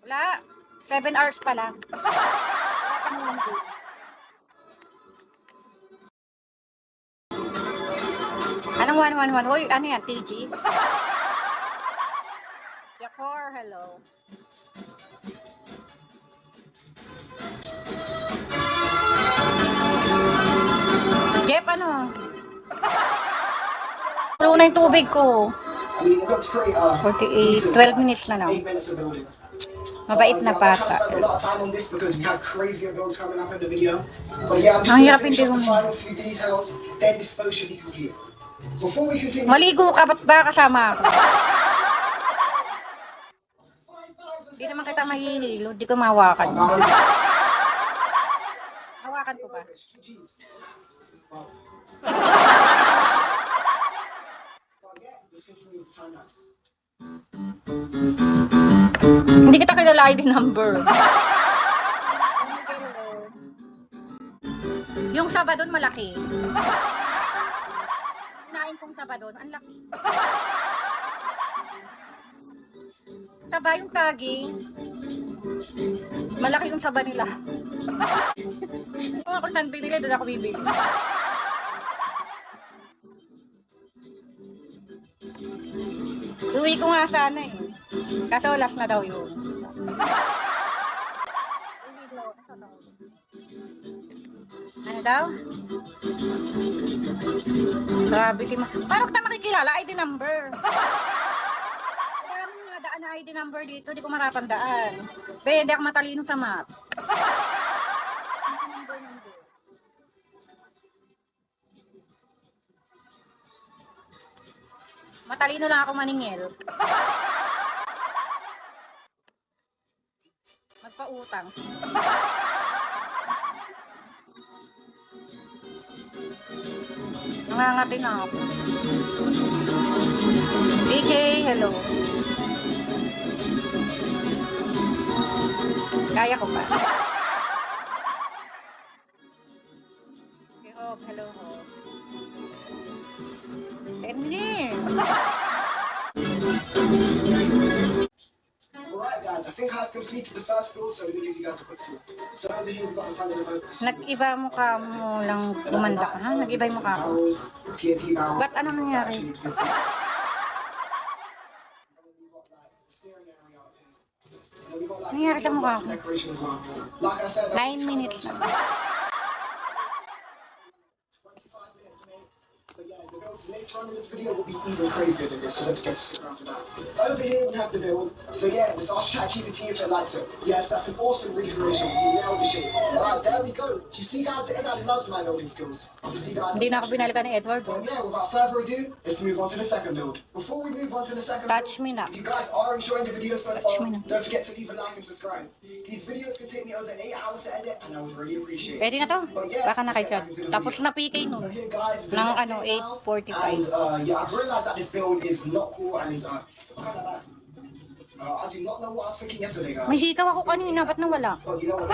Wala. 7 hours pa lang. Anong 111? Hoy, ano yan? TG? Yakor, hello. Jeff, ano? Pulo na yung tubig ko. 48, 12 minutes na lang. Mabait na bata. Ang hirap hindi mo. Maligo ka, ba't ba kasama ako? Hindi naman kita mahihilo, hindi ko mahawakan. Hawakan ko ba? Hindi kita kilala ID number. Yung Sabadon malaki. Kinain kong Sabadon, ang laki. Saba yung taging. Malaki yung saba nila. Kung ako saan binili, doon ako bibili. Uwi ko nga sana eh. Kaso last na daw yun. Ano daw? Grabe si paano kita makikilala? ID number. Maraming nga daan na ID number dito. Di ko matatandaan. Pwede ako matalino sa map. Matalino lang ako maningil. Magpautang. Nangangati na ako. DJ, hello. Kaya ko pa. Hope, hello Hope. Alright guys, I think I've completed the first build, so I'm going to give you guys a quick tour. So over here we've got in front of the boat. Nag-iba mukha mo lang gumanda ka, ha? Nag-iba yung mukha ko. TNT barrels. Ba't anong nangyari? Nangyari sa mukha ko? 9 minutes na. So next one in this video will be even crazier than this, so don't forget to stick around for that. Over here we have the build. So yeah, let's ask ChatGPT if it likes it. Yes, that's an awesome recreation. You nailed the shit. Alright, there we go. You see guys, the AI loves my building skills. Obviously guys. Hindi na ako binalikan ni Edward. But yeah, without further ado, let's move on to the second build. Before we move on to the second Touch build, me na. if you guys are enjoying the video so far, me na. don't forget to leave a like and subscribe. These videos can take me over 8 hours to edit, and I would really appreciate it. Pwede na to? Baka na kayo. Tapos na PK nun. Okay guys, the Ng next ano, thing now, 8:45. and yeah, I've realized that this build is not cool and is kind of bad. I do not know what I was thinking yesterday, guys. May hikaw ako kanina, ba't nawala? But you know what?